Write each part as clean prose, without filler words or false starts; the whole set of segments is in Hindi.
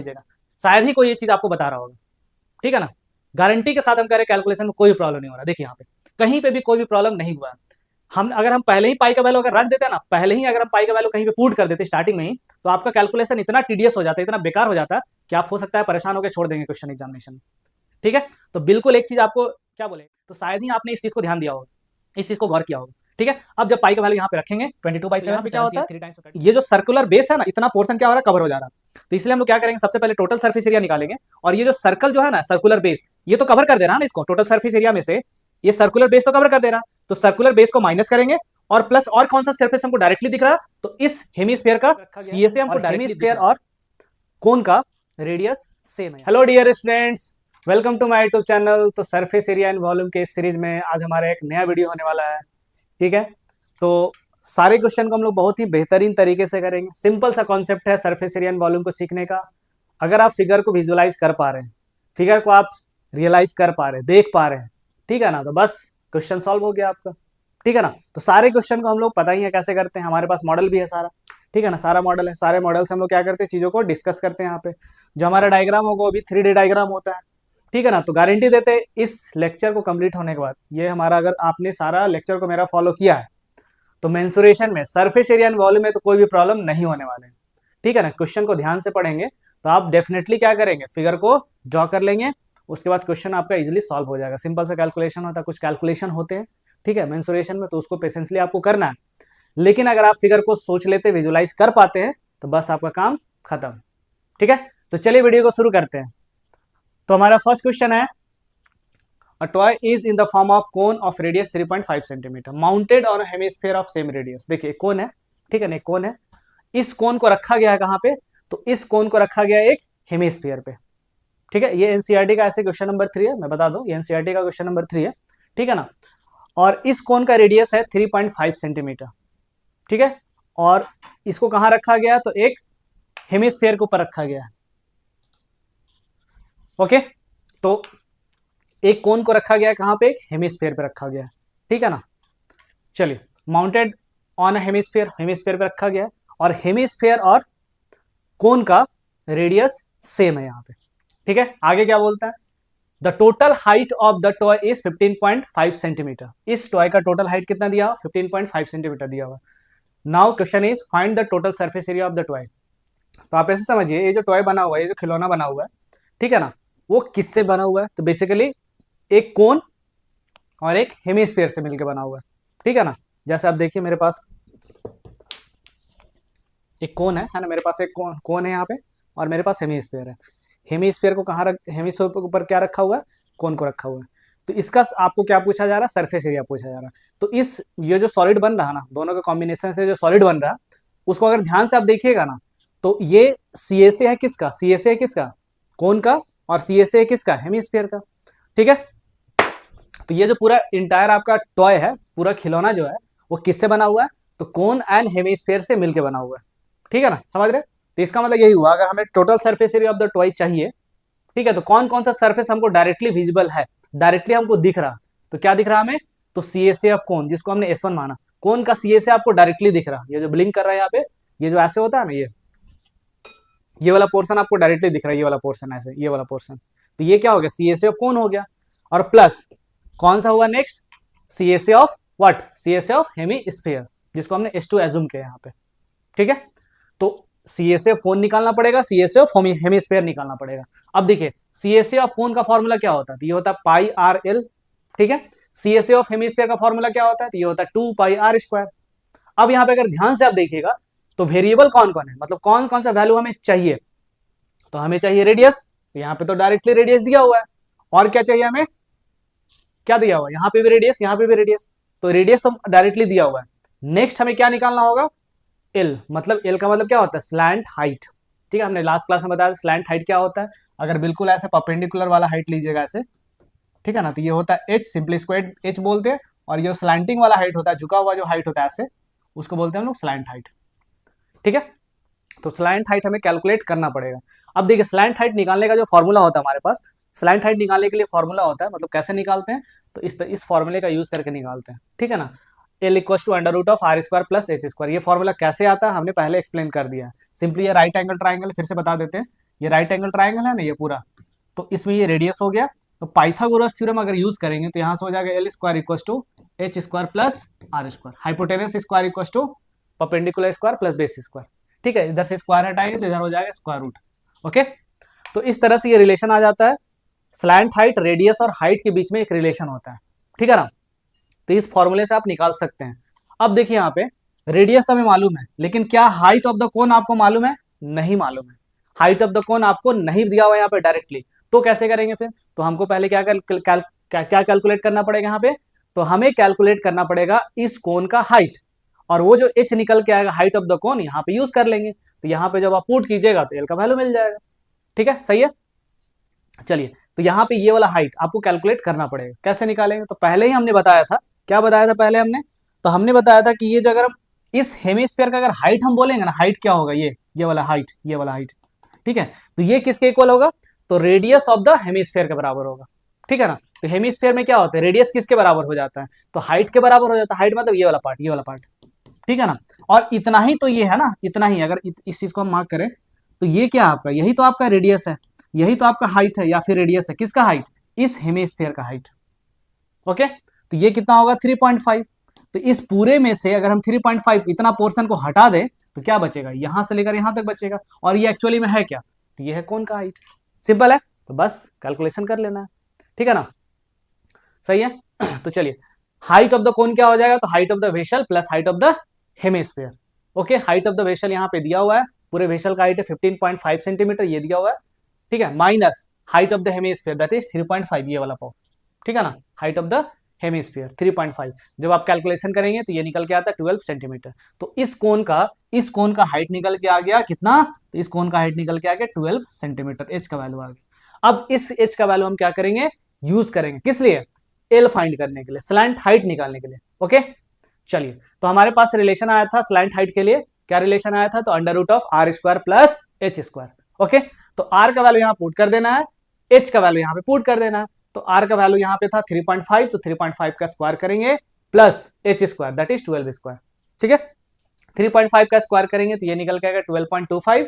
लीजिएगा, शायद ही कोई ये चीज आपको बता रहा होगा, ठीक है ना। गारंटी के साथ हम कह रहे हैं कैलकुलेशन में कोई प्रॉब्लम नहीं हो रहा। देखिए यहाँ पे कहीं पे भी कोई भी प्रॉब्लम नहीं हुआ। हम पहले ही पाई का वैल्यू अगर रख देते हैं ना, पहले ही अगर हम पाई का वैल्यू कहीं पे पुट कर देते स्टार्टिंग में ही, तो आपका कैलकुलेशन इतना टीडियस हो जाता है, इतना बेकार हो जाता है कि आप हो सकता है परेशान होकर छोड़ देंगे क्वेश्चन एग्जामिनेशन में, ठीक है। तो बिल्कुल एक चीज आपको क्या बोले, तो शायद ही आपने इस चीज को ध्यान दिया होगा, इस चीज को गौर किया होगा, ठीक है। अब जब पाई का वैल्यू यहाँ पे रखेंगे 22/7 पे क्या होता है, ये जो सर्कुलर बेस है ना, इतना पोर्शन क्या हो रहा है, कवर हो जा रहा है। तो इसलिए हम लोग क्या करेंगे, सबसे पहले टोटल सरफेस एरिया निकालेंगे, और ये जो सर्कल जो है ना, सर्कुलर बेस, ये तो कवर कर दे रहा है ना इसको, टोटल सरफेस एरिया में से ये सर्कुलर बेस तो कवर कर दे रहा। तो सर्कुलर बेस को माइनस करेंगे, और प्लस और कौन सा सरफेस हमको डायरेक्टली दिख रहा, तो इस हेमिस्फीयर का सीएसए हमको डायरेक्टली दिख रहा, और कोन का रेडियस सेम है। Hello dear students, welcome to my YouTube channel. तो सरफेस एरिया एंड वॉल्यूम के इस सीरीज में आज हमारा एक नया वीडियो होने वाला है, ठीक है। तो सारे क्वेश्चन को हम लोग बहुत ही बेहतरीन तरीके से करेंगे। सिंपल सा कॉन्सेप्ट है सरफेस एरिया एंड वॉल्यूम को सीखने का। अगर आप फिगर को विजुअलाइज कर पा रहे हैं, फिगर को आप रियलाइज कर पा रहे हैं, देख पा रहे हैं, ठीक है ना, तो बस क्वेश्चन सॉल्व हो गया आपका, ठीक है ना। तो सारे क्वेश्चन को हम लोग पता ही है कैसे करते हैं, हमारे पास मॉडल भी है सारा, ठीक है ना, सारा मॉडल है। सारे मॉडल से हम लोग क्या करते हैं, चीजों को डिस्कस करते हैं। यहाँ पे जो हमारा डायग्राम होगा वो भी 3D डायग्राम होता है, ठीक है ना। तो गारंटी देते हैं इस लेक्चर को कंप्लीट होने के बाद, ये हमारा अगर आपने सारा लेक्चर को मेरा फॉलो किया है, तो मेंसुरेशन में सरफेस एरिया एंड वॉल्यूम में तो कोई भी प्रॉब्लम नहीं होने वाले, ठीक है ना। क्वेश्चन को ध्यान से पढ़ेंगे तो आप डेफिनेटली क्या करेंगे, फिगर को ड्रॉ कर लेंगे, उसके बाद क्वेश्चन आपका इजीली सॉल्व हो जाएगा। सिंपल सा कैलकुलेशन होता है, कुछ कैलकुलेशन होते हैं, ठीक है, मेंसुरेशन में, तो उसको पेशेंसली आपको करना है। लेकिन अगर आप फिगर को सोच लेते, विजुलाइज कर पाते हैं, तो बस आपका काम खत्म, ठीक है। तो चलिए वीडियो को शुरू करते हैं। तो हमारा फर्स्ट क्वेश्चन है, A toy is in the form of cone of radius 3.5 centimetre mounted on a hemisphere of same radius। देखिए कोन है, ठीक है ना, कोन है। इस कोन को रखा गया है कहां पे, तो इस कोन को रखा गया है एक हेमिस्फीयर पे, ठीक है। ये एनसीईआरटी का ऐसे क्वेश्चन नंबर 3 है, मैं बता दूं, ये एनसीईआरटी का क्वेश्चन नंबर 3 है, ठीक है ना। और इस कोन का रेडियस है 3.5 सेंटीमीटर, ठीक है। और इसको कहां रखा गया, तो एक हेमिस्फीयर के ऊपर रखा गया है, ओके। तो एक कोन को रखा गया है कहां पे, एक हेमिस्फीयर पे रखा गया है, ठीक है ना। चलिए, mounted on a hemisphere, hemisphere पे रखा गया है, और हेमिस्फीयर और कोन का रेडियस सेम है यहाँ पे, ठीक है। आगे क्या बोलता है, the total height of the toy is 15.5 centimetre. इस टॉय का टोटल हाइट कितना दिया हुआ, 15.5 सेंटीमीटर दिया हुआ। Now question is find the total surface area of the toy. तो आप ऐसे समझिए, ये जो टॉय बना हुआ है, ये जो खिलौना बना हुआ है, ठीक है ना, वो किससे बना हुआ है, तो बेसिकली एक कोन और एक हेमिस्फीयर से मिलकर बना हुआ है, ठीक है ना। जैसे आप देखिए मेरे पास एक कोन है ना, मेरे पास एक कोन है यहाँ पे, और मेरे पास हेमिस्फीयर है। हेमिस्फीयर को कहाँ रख, हेमिस्फीयर के ऊपर क्या रखा हुआ है, कोन को रखा हुआ है। तो इसका आपको क्या पूछा जा रहा है, सरफेस एरिया पूछा जा रहा है। तो इस ये जो सॉलिड बन रहा है ना, दोनों के कॉम्बिनेशन से जो सॉलिड बन रहा है, उसको अगर ध्यान से आप देखिएगा ना, तो ये सीएसए है किसका, सीएसए है किसका, कोन का, और सीएसए है किसका, हेमिस्फीयर का, ठीक है। तो ये जो पूरा इंटायर आपका टॉय है, पूरा खिलौना जो है, वो किससे बना हुआ है, तो कोन एंड हेमिस्फीयर से मिलकर बना हुआ है, ठीक है ना, समझ रहे। तो इसका मतलब यही हुआ, अगर हमें total surface area of the toy चाहिए, ठीक है, तो कौन कौन सा सरफेस हमको डायरेक्टली विजिबल है, डायरेक्टली हमको दिख रहा, तो क्या दिख रहा हमें, तो सीएसए ऑफ कोन, जिसको हमने S1 माना, कोन का सीएसए आपको डायरेक्टली दिख रहा, ये जो ब्लिंक कर रहा है यहाँ पे, ये जो ऐसे होता है ना, ये वाला पोर्शन आपको डायरेक्टली दिख रहा है, ये वाला पोर्शन ऐसे, ये वाला पोर्शन, तो ये क्या हो गया, सीएसए ऑफ कोन हो गया। और प्लस कौन सा हुआ next, CSA of what, CSA of hemisphere, जिसको हमने S2 एज्यूम किया यहाँ पे, ठीक है। तो सीएसए ऑफ कोन निकालना पड़ेगा, सीएसए ऑफ हेमिस्फीयर निकालना पड़ेगा। अब देखिए सीएसए ऑफ कोन का फॉर्मूला क्या होता है, तो ये होता है पाई आर एल, ठीक है। सीएसए ऑफ हेमिस्फीयर का फॉर्मूला क्या होता है, तो ये होता है 2 पाई आर स्क्वायर। अब यहाँ पे अगर ध्यान से आप देखिएगा, तो वेरिएबल कौन कौन है, मतलब कौन कौन सा वैल्यू हमें चाहिए, तो हमें चाहिए रेडियस, तो यहाँ पे तो डायरेक्टली रेडियस दिया हुआ है। और क्या चाहिए हमें, क्या दिया हुआ है, यहाँ पे भी रेडियस, यहाँ पे भी रेडियस, तो रेडियस तो डायरेक्टली दिया हुआ है। नेक्स्ट हमें क्या निकालना होगा, एल, मतलब एल का मतलब क्या होता है, स्लैंट हाइट, ठीक है। हमने लास्ट क्लास में बताया स्लैंट हाइट क्या होता है, अगर बिल्कुल ऐसे परपेंडिकुलर वाला हाइट लीजिएगा ऐसे, ठीक है ना, तो ये होता है एच, सिंपली स्क्वायर्ड एच बोलते हैं। और ये स्लैंटिंग वाला हाइट होता है, झुका हुआ जो हाइट होता है ऐसे, उसको बोलते हैं हम लोग स्लैंट हाइट, ठीक है। तो स्लैंट हाइट हमें कैलकुलेट करना पड़ेगा। अब देखिए स्लैंट हाइट निकालने का जो फॉर्मूला होता है हमारे पास, स्लैंट हाइट निकालने के लिए फॉर्मूला होता है, मतलब कैसे निकालते हैं, तो इस फॉर्मूले का यूज करके निकालते हैं, ठीक है ना। L equal to under root of R square plus H square, ये फॉर्मूला कैसे आता है हमने पहले एक्सप्लेन कर दिया है। सिंपली ये राइट एंगल ट्राइंगल फिर से बता देते हैं ये राइट एंगल ट्राइंगल है ना ये पूरा, तो इसमें ये रेडियस हो गया। तो पाइथागोरस थ्योरम अगर यूज करेंगे तो यहाँ से हो जाएगा L square equal to H square plus R square, hypotenuse square equal to perpendicular square plus base square. ठीक है, इधर से स्क्वायर हटाएंगे तो इधर हो जाएगा स्क्वायर रूट। ओके, तो इस तरह से ये रिलेशन आ जाता है। स्लैंट हाइट, रेडियस और हाइट के बीच में एक रिलेशन होता है, ठीक है ना। तो इस फॉर्मूले से आप निकाल सकते हैं। अब देखिए यहाँ पे रेडियस तो हमें मालूम है, लेकिन क्या हाइट ऑफ द कोन आपको मालूम है? नहीं मालूम है। हाइट ऑफ द कोन आपको नहीं दिया हुआ है यहाँ पे डायरेक्टली, तो कैसे करेंगे फिर? तो हमको पहले क्या कैलकुलेट करना पड़ेगा यहाँ पे? तो हमें कैलकुलेट करना पड़ेगा इस कोन का हाइट, और वो जो एच निकल के आएगा हाइट ऑफ द कोन यहाँ पे यूज कर लेंगे। तो यहाँ पे जब आप पुट कीजिएगा तो एल का वैल्यू मिल जाएगा। ठीक है, सही है। चलिए, तो यहाँ पे ये वाला हाइट आपको कैलकुलेट करना पड़ेगा। कैसे निकालेंगे? तो पहले ही हमने बताया था। क्या बताया था पहले हमने? तो हमने बताया था कि ये जो अगर इस हेमिस्फीयर का अगर हाइट हम बोलेंगे ना, हाइट क्या होगा? ये वाला हाइट, ये वाला हाइट। ठीक है, तो ये किसके इक्वल होगा? तो रेडियस ऑफ द हेमिस्फीयर के बराबर होगा। ठीक है ना। तो हेमिस्फीयर में क्या होता है? रेडियस किसके बराबर हो जाता है? तो हाइट के बराबर हो जाता है। हाइट मतलब ये वाला पार्ट, ये वाला पार्ट। ठीक है ना। और इतना ही तो ये है ना, इतना ही। अगर इस चीज को हम मार्क करें तो ये क्या आपका, यही तो आपका रेडियस है, यही तो आपका हाइट है या फिर रेडियस है। किसका हाइट? इस हेमिस्फीयर का हाइट। ओके, तो ये कितना होगा? 3.5। तो इस पूरे में से अगर हम 3.5 इतना पोर्शन को हटा दें तो क्या बचेगा? यहां से लेकर यहां तक बचेगा। और ये एक्चुअली में है क्या? तो ये है कोन का हाइट। सिंपल है, तो बस कैलकुलेशन कर लेना है। ठीक है ना, सही है। तो चलिए, हाइट ऑफ द कोन क्या हो जाएगा? तो height of the vessel plus height of the hemisphere. Okay, height of the vessel यहाँ पे दिया हुआ है, पूरे वेसल का हाइट है 15.5 सेंटीमीटर, ये दिया हुआ है। ठीक है, minus height of the hemisphere that is 3.5, ये वाला पार्ट। ठीक है ना, हाइट ऑफ द हेमिस्फीयर 3.5। जब आप कैलकुलेशन करेंगे तो ये निकल के आता है 12 सेंटीमीटर। तो इस कोन का हाइट निकल के आ गया कितना? तो इस कोन का हाइट निकल के आ गया 12 सेंटीमीटर। एच का वैल्यू आ गया। अब इस एच का वैल्यू हम क्या करेंगे? यूज करेंगे। किस लिए? एल फाइंड करने के लिए, स्लैंट हाइट निकालने के लिए। ओके, चलिए, तो हमारे पास रिलेशन आया था स्लैंट हाइट के लिए। क्या रिलेशन आया था? तो under root of R square plus H square. Okay, तो आर का वैल्यू यहाँ पुट कर देना है, एच का वैल्यू यहाँ पे पुट कर देना है। तो आर का वैल्यू यहाँ पे था 3.5, तो 3.5 का स्क्वायर करेंगे plus H square that is 12 square. ठीक है, 3.5 का स्क्वायर करेंगे तो ये निकल के आएगा 12.25,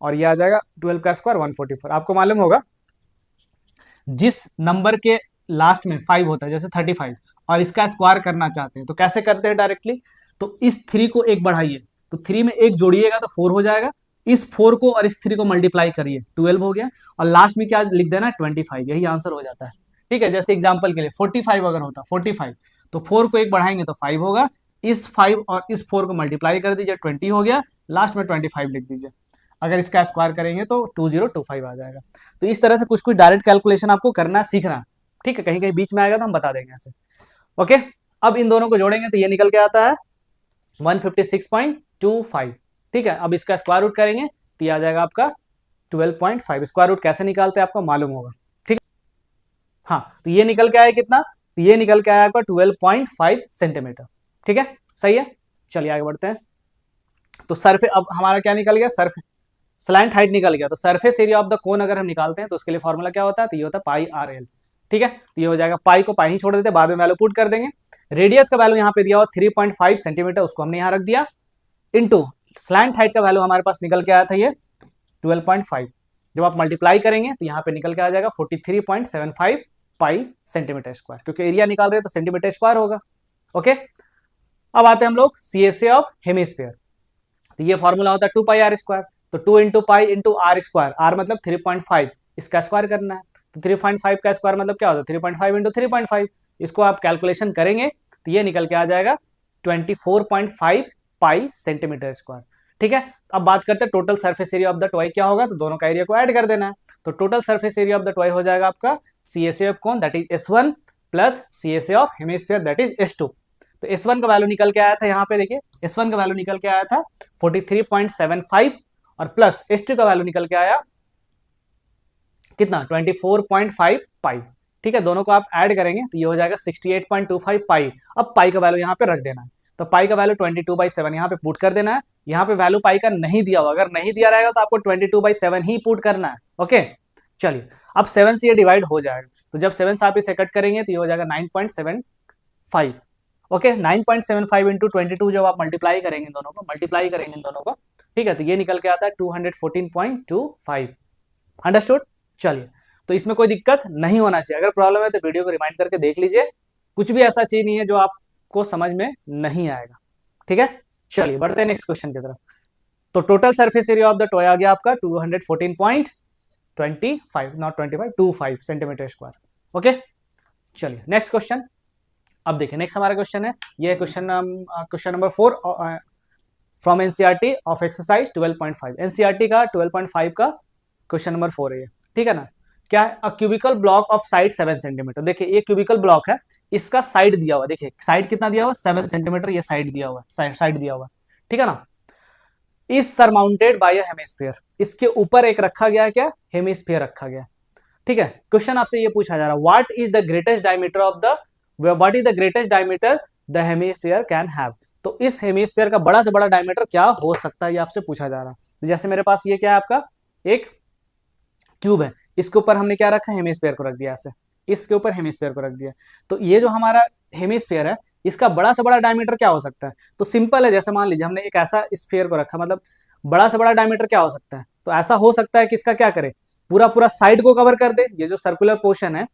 और ये आ जाएगा 12 का स्क्वायर 144। आपको मालूम होगा जिस नंबर के लास्ट में 5 होता है, जैसे 35, और इसका स्क्वायर करना चाहते हैं तो कैसे करते हैं डायरेक्टली? तो इस 3 को एक बढ़ाइए, तो 3 में एक जोड़िएगा तो 4 हो जाएगा। इस 4 को और इस 3 को मल्टीप्लाई करिए, 12 हो गया, और लास्ट में क्या लिख देना? 25, यही आंसर हो जाता है। ठीक है, जैसे एग्जाम्पल के लिए 45 अगर होता 45, तो 4 को एक बढ़ाएंगे तो 5 होगा, इस 5 और इस 4 को मल्टीप्लाई कर दीजिए, 20 हो गया, लास्ट में 25 लिख दीजिए। अगर इसका स्क्वायर करेंगे तो 2025 आ जाएगा। तो इस तरह से कुछ कुछ डायरेक्ट कैलकुलेशन आपको करना सीखना। ठीक है, कहीं कहीं बीच में आएगा तो हम बता देंगे ऐसे। ओके, अब इन दोनों को जोड़ेंगे तो ये निकल के आता है 156.25। ठीक है, अब इसका स्क्वायर रूट करेंगे तो ये आ जाएगा आपका 12.5। स्क्वायर रूट कैसे निकालते हैं आपको मालूम होगा। ठीक है, हाँ, तो ये निकल के आया कितना? तो ये निकल के आया आपका 12.5 सेंटीमीटर। ठीक है, सही है। चलिए आगे बढ़ते हैं। तो सरफेस, अब हमारा क्या निकल गया? सरफेस स्लैंट हाइट निकल गया। तो surface area of the cone अगर हम निकालते हैं तो उसके लिए फॉर्मूला क्या होता है? तो ये होता है पाई आर एल। ठीक है, तो ये हो जाएगा, पाई को पाई ही छोड़ देते, बाद में वैल्यू पुट कर देंगे। रेडियस का वैल्यू यहाँ पे दिया हुआ 3.5 सेंटीमीटर, उसको हमने यहाँ रख दिया, इनटू स्लैंट हाइट का वैल्यू हमारे पास निकल के आया था ये 12.5। जब आप मल्टीप्लाई करेंगे तो यहाँ पे निकल के आ जाएगा 43.75 पाई सेंटीमीटर स्क्वायर, क्योंकि एरिया निकाल रहे हैं तो सेंटीमीटर स्क्वायर होगा। ओके, अब आते हैं हम लोग CSA ऑफ हेमिस्फीयर। तो ये फॉर्मूला होता है 2 पाई आर स्क्वायर। तो 2 into pi into R square, R मतलब 3.5, इसका स्क्वायर करना है। तो 3.5 का स्क्वायर मतलब क्या होता है? 3.5 इंटू 3.5। इसको आप कैलकुलेशन करेंगे तो ये निकल के आ जाएगा 24.5 पाई सेंटीमीटर स्क्वायर। ठीक है, अब बात करते हैं total surface area of the toy क्या होगा। तो दोनों का एरिया को ऐड कर देना है। तो total surface area of the toy हो जाएगा आपका CSA of cone that is S1 plus CSA of hemisphere that is S2। तो S1 का वैल्यू निकल के आया था, यहाँ पे देखिए S1 का वैल्यू निकल के आया था 43.75, और प्लस S2 का वैल्यू निकल के आया कितना? 24.5 पाई। ठीक है, दोनों को आप ऐड करेंगे तो ये हो जाएगा 68.25 पाई। अब पाई का वैल्यू यहाँ पे रख देना है। तो पाई का वैल्यू 22/7 यहाँ पे पुट कर देना है। यहाँ पे वैल्यू पाई का नहीं दिया हुआ, अगर नहीं दिया रहेगा तो आपको 22/7 ही पुट करना है। ओके, चलिए, अब 7 से ये डिवाइड हो जाएगा, तो जब 7 से आप इसे कट करेंगे तो ये हो जाएगा 9.75। ओके, 9.75 इंटू 22 जब आप मल्टीप्लाई करेंगे दोनों को, ठीक है, तो ये निकल के आता है 214.25। अंडरस्टूड। चलिए, तो इसमें कोई दिक्कत नहीं होना चाहिए। अगर प्रॉब्लम है तो वीडियो को रिमाइंड करके देख लीजिए, कुछ भी ऐसा चीज नहीं है जो आपको समझ में नहीं आएगा। ठीक है, चलिए बढ़ते हैं नेक्स्ट क्वेश्चन की तरफ। तो total surface area of the toy आ गया आपका 214.25, नॉट 25, 25 सेंटीमीटर स्क्वायर। ओके, चलिए नेक्स्ट क्वेश्चन। अब देखिए नेक्स्ट हमारा क्वेश्चन है, ये question number 4 from NCERT of exercise 12.5। NCERT का 12.5 का क्वेश्चन नंबर 4 है ये, ठीक है ना। क्या है, a cubical block of side 7 centimetre. देखिए ये क्यूबिकल ब्लॉक है, इसका साइड दिया हुआ, देखिए साइड कितना दिया हुआ, 7 सेंटीमीटर ये साइड दिया हुआ, साइड दिया हुआ, ठीक है ना। Is surmounted bye a hemisphere, इसके ऊपर एक रखा गया, क्या हेमिस्फीयर रखा गया, ठीक है। क्वेश्चन आपसे ये पूछा जा रहा है, what is the greatest diameter of the, what is the greatest diameter the hemisphere can have. तो इस हेमिस्फीयर का बड़ा से बड़ा डायमीटर क्या हो सकता है, ये आपसे पूछा जा रहा है। जैसे मेरे पास ये क्या है, आपका एक क्यूब है, इसके ऊपर हमने क्या रखा, हेमिस्फीयर को रख दिया ऐसे, इसके ऊपर हेमिस्फीयर को रख दिया। तो ये जो हमारा हेमिस्फीयर है, इसका बड़ा से बड़ा डायमीटर क्या हो सकता है। तो सिंपल है, जैसे मान लीजिए हमने एक ऐसा स्फीयर को रखा, मतलब बड़ा से बड़ा डायमीटर क्या हो सकता है। तो ऐसा हो सकता है कि इसका क्या करे, पूरा पूरा साइड को कवर कर दे, ये जो सर्कुलर पोर्शन है,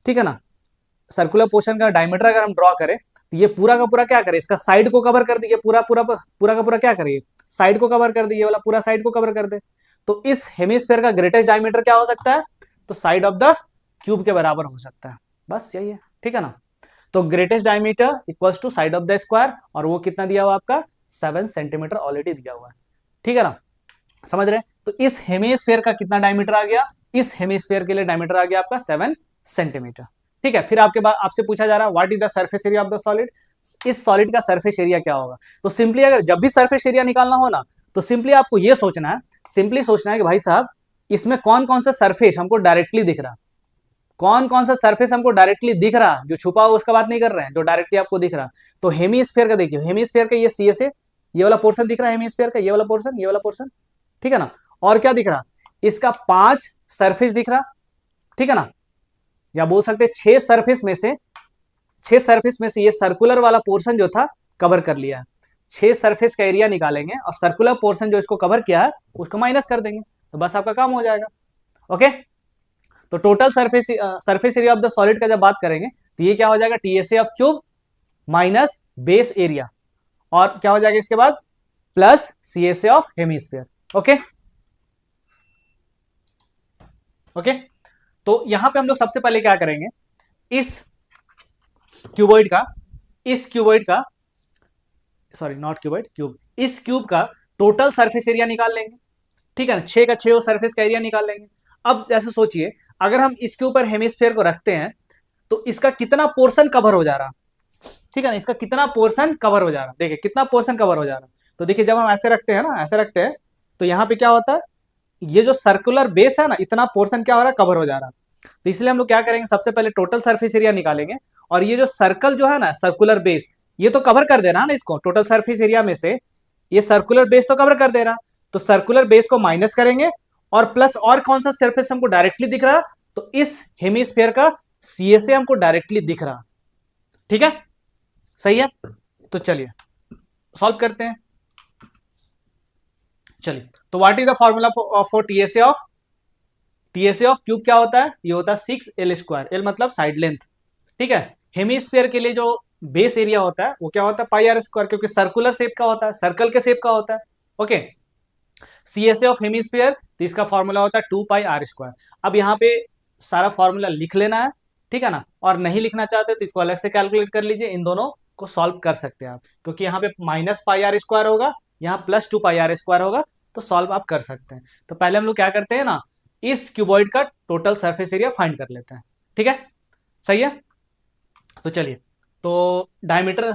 ठीक है ना। सर्कुलर पोर्शन का डायमीटर अगर हम ड्रॉ करें तो ये पूरा का पूरा क्या करे, इसका साइड को कवर कर दे, ये पूरा पूरा पूरा का पूरा क्या करे, साइड को कवर कर दे, ये वाला पूरा साइड को कवर कर दे। तो इस हेमिस्फीयर का ग्रेटेस्ट डायमीटर क्या हो सकता है, तो साइड ऑफ द क्यूब के बराबर हो सकता है, बस यही है, ठीक है ना। तो greatest diameter equals to side of the square, और वो कितना दिया हुआ आपका 7 सेंटीमीटर ऑलरेडी दिया हुआ है, ठीक है ना, समझ रहे हैं। तो इस हेमिस्फीयर का कितना डायमीटर आ गया, इस हेमिस्फीयर के लिए डायमीटर आ गया आपका 7 सेंटीमीटर, ठीक है। फिर आपके बाद आपसे पूछा जा रहा है, what is the surface area of the solid, इस सॉलिड का सरफेस एरिया क्या होगा। तो सिंपली अगर जब भी सरफेस एरिया निकालना हो ना, तो सिंपली आपको ये सोचना है, सिंपली सोचना है कि भाई साहब इसमें कौन कौन सा सरफेस हमको डायरेक्टली दिख रहा, कौन कौन सा सरफेस हमको डायरेक्टली दिख रहा, जो छुपा हुआ उसका बात नहीं कर रहे हैं, जो डायरेक्टली आपको दिख रहा। तो हेमिस्फीयर का देखिए, हेमिस्फीयर का ये सी से ये वाला पोर्शन दिख रहा है, हेमिस्फीयर का ये वाला पोर्शन, ये वाला पोर्शन, ठीक है ना। और क्या दिख रहा, इसका 5 सरफेस दिख रहा, ठीक है ना, या बोल सकते 6 सरफेस में से, 6 सरफेस में से ये सर्कुलर वाला पोर्शन जो था कवर कर लिया है। 6 सरफेस का एरिया निकालेंगे और सर्कुलर पोर्शन जो इसको कवर किया है उसको माइनस कर देंगे, तो बस आपका काम हो जाएगा। ओके, तो total surface area of the solid का जब बात करेंगे तो ये क्या हो जाएगा, TSA of cube minus base area, और क्या हो जाएगा इसके बाद plus CSA of hemisphere. Okay okay, तो यहां पे हम लोग सबसे पहले क्या करेंगे, इस क्यूबॉइड का सॉरी नॉट क्यूबॉइड, क्यूब, इस क्यूब का टोटल सरफेस एरिया निकाल लेंगे, ठीक है ना, 6 का 6 सरफेस का एरिया निकाल लेंगे। अब जैसे सोचिए, अगर हम इसके ऊपर हेमिस्फीयर को रखते हैं तो इसका कितना पोर्शन कवर हो जा रहा, ठीक है ना, इसका कितना पोर्शन कवर हो जा रहा, देखिए कितना पोर्शन कवर हो जा रहा। तो देखिए जब हम ऐसे रखते हैं ना, ऐसे रखते हैं, तो यहाँ पे क्या होता है, ये जो सर्कुलर बेस है ना, इतना पोर्शन क्या हो रहा है, कवर हो जा रहा। तो इसलिए हम लोग क्या करेंगे, सबसे पहले टोटल सरफेस एरिया निकालेंगे, और ये जो सर्कल जो है ना, सर्कुलर बेस, ये तो कवर कर दे रहा है ना इसको, टोटल सरफेस एरिया में से ये सर्कुलर बेस तो कवर कर दे रहा। तो सर्कुलर बेस को माइनस करेंगे, और प्लस और कौन सा सरफेस हमको डायरेक्टली दिख रहा, तो इस हेमिस्फीयर का सीएसए हमको डायरेक्टली दिख रहा, ठीक है, सही है। तो चलिए सॉल्व करते हैं। चलिए, तो what is the formula for TSA of cube, क्या होता है, ये होता है 6L², L मतलब साइड लेंथ, ठीक है। हेमिस्फीयर के लिए जो बेस एरिया होता है वो क्या होता है, πr², क्योंकि सर्कुलर शेप का होता है, सर्कल के शेप का होता है। ओके, सीएसए ऑफ हेमिस्फीयर, तो इसका फॉर्मूला होता है 2πr²। अब यहाँ पे सारा फॉर्मूला लिख लेना है, ठीक है ना, और नहीं लिखना चाहते तो इसको अलग से कैलकुलेट कर लीजिए, इन दोनों को सॉल्व कर सकते हैं आप, क्योंकि यहाँ पे -πr² होगा, यहाँ +2πr² होगा, तो सॉल्व आप कर सकते हैं। तो पहले हम लोग क्या करते हैं ना, इस क्यूबॉइड का टोटल सरफेस एरिया फाइंड कर लेते हैं, ठीक है, सही है। तो चलिए, तो डायमीटर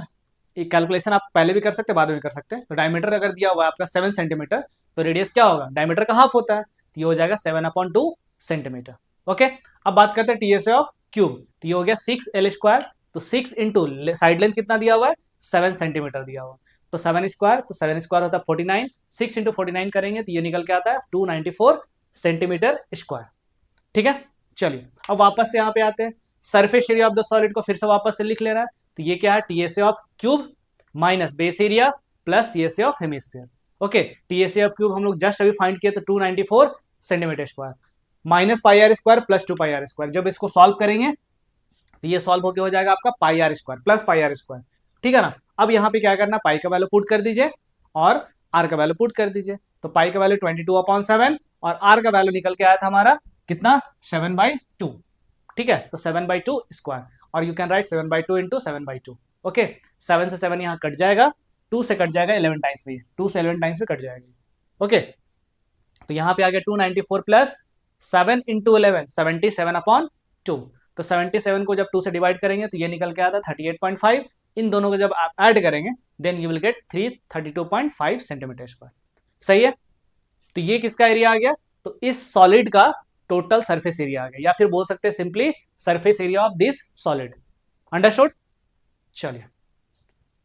कैलकुलेशन आप पहले भी कर सकते हैं, बाद में भी कर सकते हैं। तो डायमीटर अगर दिया हुआ है आपका 7 सेंटीमीटर, तो रेडियस क्या होगा, डायमीटर का हाफ होता है, तो ये हो जाएगा 7/2 सेंटीमीटर। ओके, अब बात करते हैं टीएसए ऑफ क्यूब, तो ये हो गया 6L², तो 6 इंटू साइड लेंथ कितना दिया हुआ है, 7 सेंटीमीटर दिया हुआ, तो 7² तो 7² होता है 49, 6 इंटू 49 करेंगे तो ये निकल के आता है 294 सेंटीमीटर स्क्वायर, ठीक है। चलिए अब वापस से यहाँ पे आते हैं, surface area of the solid को फिर से वापस से लिख लेना है, तो ये क्या है, TSA of cube minus base area plus CSA of hemisphere. Okay, TSA of cube हम लोग जस्ट अभी फाइंड किए तो 294 centimetre square, minus pi are square plus 2 pi are square. जब इसको सॉल्व करेंगे तो ये सॉल्व होके हो जाएगा आपका pi are square plus pi are square, ठीक है ना। अब यहाँ पे क्या करना, पाई का वैल्यू पुट कर दीजिए और आर का वैल्यू पुट कर दीजिए। तो पाई का वैल्यू 22/7 और आर का वैल्यू निकल के आया था हमारा कितना, 7/2, ठीक है। तो 7/2 स्क्वायर, और you can write 7/2 into 7/2। Okay, 7 से 7 यहाँ कट जाएगा, 2 से कट जाएगा 11 टाइम्स में, 2 से 11 टाइम्स में कट जाएगा। ओके, तो यहाँ पे आ गया 294 प्लस 7 इंटू 11, 77/2। तो 77 को जब 2 से डिवाइड करेंगे तो ये निकल के आता 38.5। इन दोनों को जब आप ऐड करेंगे then you will get 332.5 centimetre square. सही है, तो ये किसका एरिया आ गया, तो इस सॉलिड का टोटल सरफेस एरिया आ गया, या फिर बोल सकते हैं simply surface area of this solid. Understood. चलिए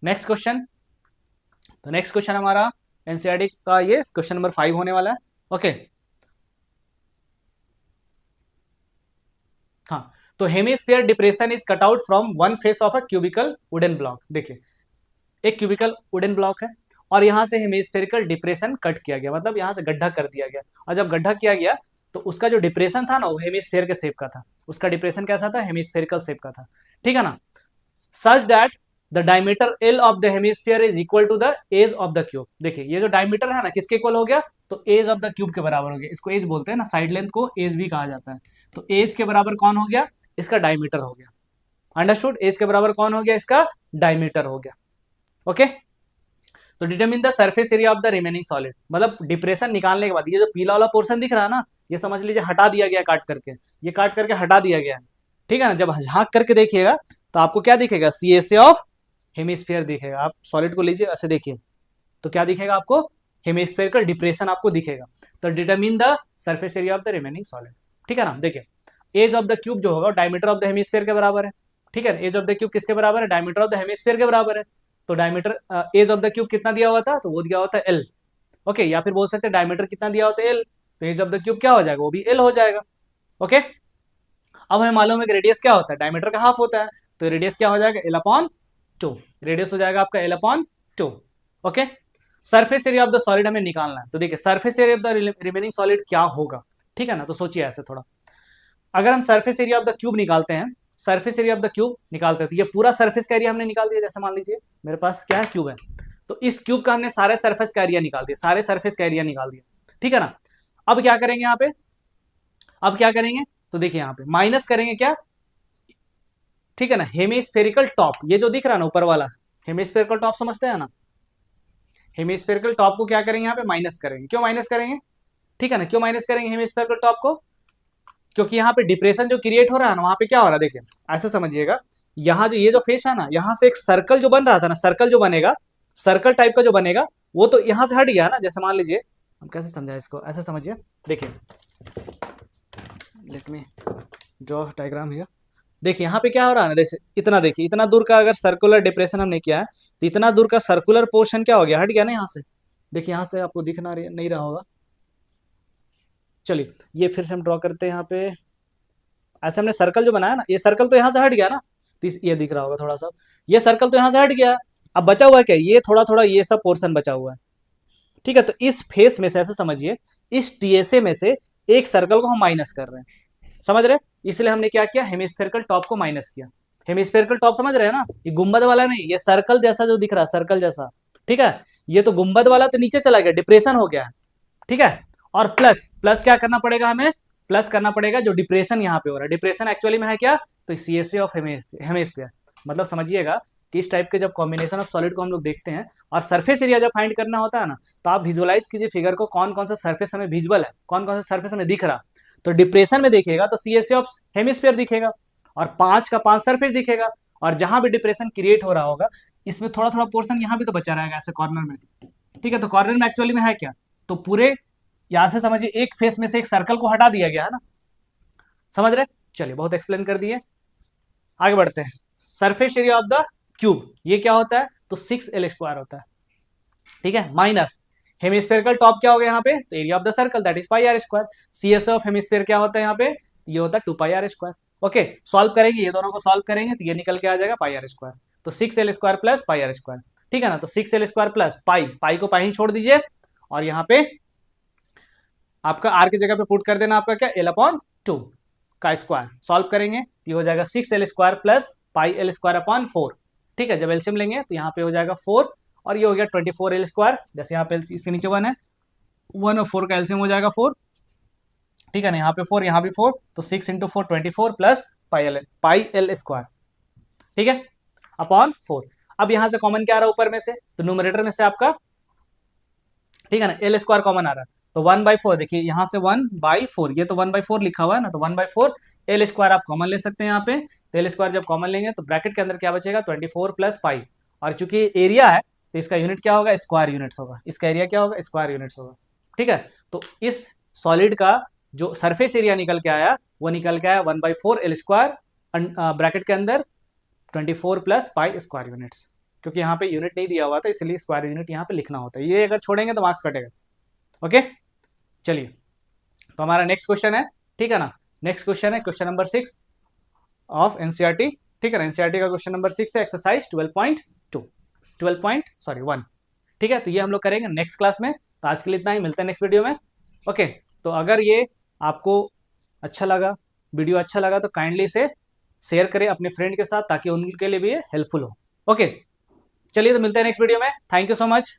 नेक्स्ट क्वेश्चन। तो नेक्स्ट क्वेश्चन हमारा एनसीईआरटी का ये क्वेश्चन नंबर 5 होने वाला है। ओके, हाँ, तो hemisphere depression is cut out from one face of a cubical wooden block. देखिए एक क्यूबिकल वुडन ब्लॉक है और यहाँ से हेमिस्फेरिकल डिप्रेशन कट किया गया, मतलब यहाँ से गड्ढा कर दिया गया, और जब गड्ढा किया गया तो उसका जो डिप्रेशन था ना वो हेमिस्फेयर के शेप का था। उसका डिप्रेशन कैसा था, हेमिस्फेरिकल शेप का था, ठीक है ना। Such that the diameter L of the hemisphere is equal to the edge of the cube. देखिए ये जो डायमीटर है ना किसके इक्वल हो गया, तो एज ऑफ द क्यूब के बराबर हो गया। इसको एज बोलते हैं ना, साइड लेंथ को एज भी कहा जाता है। तो एज के बराबर कौन हो गया, इसका डायमीटर हो गया। अंडरस्टूड, एज के बराबर कौन हो गया, इसका डायमीटर हो गया। ओके, तो determine the surface area of the remaining solid, मतलब डिप्रेशन निकालने के बाद ये जो पीला वाला पोर्शन दिख रहा है ना, ये समझ लीजिए हटा दिया गया काट करके, ये काट करके हटा दिया गया है, ठीक है ना। जब झांक करके देखिएगा तो आपको क्या दिखेगा, CSA ऑफ हेमिस्फीयर दिखेगा। आप सॉलिड को लीजिए ऐसे देखिए तो क्या दिखेगा आपको, हेमिस्फीयरिकल डिप्रेशन आपको दिखेगा। तो determine the surface area of the remaining solid, ठीक है ना। देखिए एज ऑफ द क्यूब जो होगा डायमीटर ऑफ द हेमिस्फीयर के बराबर है, ठीक है। एज ऑफ द क्यूब किसके बराबर है, डायमीटर ऑफ द हेमिस्फीयर के बराबर है। तो diameter edge of the cube कितना दिया हुआ था, तो वो दिया हुआ था L। ओके, या फिर बोल सकते हैं डायमीटर कितना दिया होता है L, तो एज ऑफ द क्यूब क्या हो जाएगा, वो भी L हो जाएगा। ओके, अब हमें मालूम है कि रेडियस क्या होता है, डायमीटर का हाफ होता है, तो रेडियस क्या हो जाएगा, L/2, रेडियस हो जाएगा आपका L/2। Okay, surface area of the solid हमें निकालना है, तो देखिए surface area of the remaining solid क्या होगा, ठीक है ना। तो सोचिए ऐसे थोड़ा, अगर हम surface area of the cube निकालते हैं, surface area of the cube निकालते हैं तो ये पूरा सरफेस का एरिया हमने निकाल दिया। जैसे मान लीजिए मेरे पास क्या है, क्यूब है, तो इस क्यूब का हमने सारे सरफेस का एरिया निकाल दिया, सारे सरफेस का एरिया निकाल दिया, ठीक है ना। अब क्या करेंगे यहाँ पे, अब क्या करेंगे, तो देखिए यहाँ पे माइनस करेंगे क्या, ठीक है ना, हेमिस्फेरिकल टॉप, ये जो दिख रहा है ना ऊपर वाला हेमिस्फेरिकल टॉप, समझते हैं ना। हेमिस्फेरिकल टॉप को क्या करेंगे, यहाँ पे माइनस करेंगे। क्यों माइनस करेंगे, ठीक है ना, क्यों माइनस करेंगे हेमिस्फेरिकल टॉप को, क्योंकि यहाँ पे डिप्रेशन जो क्रिएट हो रहा है ना, वहां पे क्या हो रहा है, देखिए ऐसे समझिए, यहाँ जो ये जो फेस है ना, यहाँ से एक सर्कल जो बन रहा था ना, सर्कल जो बनेगा, सर्कल टाइप का जो बनेगा वो तो यहाँ से हट गया ना। जैसे मान लीजिए, हम कैसे समझाए इसको, ऐसे समझिए, देखिए let me draw diagram here. देखिए यहाँ पे क्या हो रहा है ना, जैसे इतना, देखिए इतना दूर का अगर सर्कुलर डिप्रेशन हमने किया है तो इतना दूर का सर्कुलर पोर्शन क्या हो गया, हट गया ना यहाँ से। देखिए यहाँ से आपको दिखना नहीं रहा होगा, चलिए ये फिर से हम ड्रॉ करते हैं। यहाँ पे ऐसे हमने सर्कल जो बनाया ना, ये सर्कल तो यहाँ से हट गया ना, तो ये दिख रहा होगा थोड़ा सा, ये सर्कल तो यहाँ से हट गया। अब बचा हुआ है क्या, ये थोड़ा थोड़ा ये सब पोर्शन बचा हुआ है, ठीक है। तो इस फेस में से ऐसे समझिए, इस TSA में से एक सर्कल को हम माइनस कर रहे हैं, समझ रहे, इसलिए हमने क्या किया, हेमिस्फेरिकल टॉप को माइनस किया। हेमिस्फेरिकल टॉप समझ रहे हैं ना, ये गुंबद वाला नहीं, ये सर्कल जैसा जो दिख रहा है, सर्कल जैसा, ठीक है। ये तो गुंबद वाला तो नीचे चला गया, डिप्रेशन हो गया, ठीक है। और प्लस प्लस क्या करना पड़ेगा हमें, प्लस करना पड़ेगा जो डिप्रेशन यहाँ पे हो रहा है। डिप्रेशन एक्चुअली में है क्या, तो CSA ऑफ हेमिस्फीयर, मतलब समझिएगा कि इस टाइप के जब कॉम्बिनेशन ऑफ सॉलिड को हम लोग देखते हैं और सरफेस एरिया जब फाइंड करना होता है ना, तो आप विजुअलाइज कीजिए फिगर को, कौन कौन सा सरफेस हमें विजुअल है, कौन कौन सा सरफेस हमें दिख रहा। तो डिप्रेशन में देखिएगा तो CSA ऑफ हेमिस्फीयर दिखेगा और 5 का 5 सरफेस दिखेगा, और जहां भी डिप्रेशन क्रिएट हो रहा होगा इसमें थोड़ा थोड़ा पोर्शन यहाँ भी तो बचा रहेगा ऐसे कॉर्नर में, ठीक है। तो कॉर्नर में एक्चुअली में है क्या, तो पूरे यहां से समझिए एक फेस में से एक सर्कल को हटा दिया गया है ना, समझ रहे। चलिए बहुत एक्सप्लेन कर दिए, आगे बढ़ते हैं। Surface area of the cube ये क्या होता है, तो 6L² होता है, ठीक है, माइनस हेमिस्फेरिकल टॉप क्या हो गया यहाँ पे, तो area of the circle that is πr²। CSA of hemisphere क्या होता है यहाँ पे, ये होता है 2πr²। ओके, सॉल्व करेंगे, ये दोनों को सॉल्व करेंगे तो ये निकल के आ जाएगा πr²। तो 6L² प्लस πr², ठीक है ना। तो 6L² प्लस पाई, पाई को पाई ही छोड़ दीजिए, और यहाँ पे आपका आर की जगह पे पुट कर देना आपका क्या L/2 का स्क्वायर, सॉल्व करेंगे तो ये हो जाएगा 6L² प्लस पाई L² 4। ठीक है, जब एलसीएम लेंगे तो यहाँ पे हो जाएगा 4 और ये हो गया 24L²। जैसे यहाँ पे इसके नीचे 1 है, 1 और 4 का एलसीएम हो जाएगा 4। ठीक है ना, यहाँ पे 4 यहाँ भी 4, तो 6 × 4 24 प्लस पाई L²। ठीक है, अपॉन 4। अब यहां से कॉमन क्या आ रहा है ऊपर में से, तो न्यूमरेटर में से आपका, ठीक है ना, L² कॉमन आ रहा है, तो 1/4। देखिए यहाँ से 1/4, ये तो 1/4 लिखा हुआ है ना, तो 1/4 L² आप कॉमन ले सकते हैं यहाँ पे। तो L² जब कॉमन लेंगे तो ब्रैकेट के अंदर क्या बचेगा 24 प्लस पाई, और चूंकि एरिया है तो इसका यूनिट क्या होगा, स्क्वायर यूनिट्स होगा। इसका एरिया क्या होगा, स्क्वायर यूनिट्स होगा। ठीक है, तो इस सॉलिड का जो सरफेस एरिया निकल के आया वो निकल के आया 1/4 L² ब्रैकेट के अंदर 24 प्लस पाई स्क्वायर यूनिट्स। क्योंकि यहाँ पे यूनिट नहीं दिया हुआ था इसलिए स्क्वायर यूनिट यहाँ पे लिखना होता है, ये अगर छोड़ेंगे तो मार्क्स कटेगा। ओके, चलिए तो हमारा नेक्स्ट क्वेश्चन है, ठीक है ना, नेक्स्ट क्वेश्चन है क्वेश्चन नंबर 6 ऑफ एनसीईआरटी। ठीक है ना, एनसीईआरटी का क्वेश्चन नंबर 6 है, एक्सरसाइज 1। ठीक है, तो ये हम लोग करेंगे नेक्स्ट क्लास में। तो आज के लिए इतना ही, मिलते हैं नेक्स्ट वीडियो में। ओके, तो अगर ये आपको अच्छा लगा, वीडियो अच्छा लगा, तो काइंडली इसे शेयर करें अपने फ्रेंड के साथ ताकि उनके लिए भी ये हेल्पफुल हो। ओके, चलिए तो मिलते हैं नेक्स्ट वीडियो में। Thank you so much.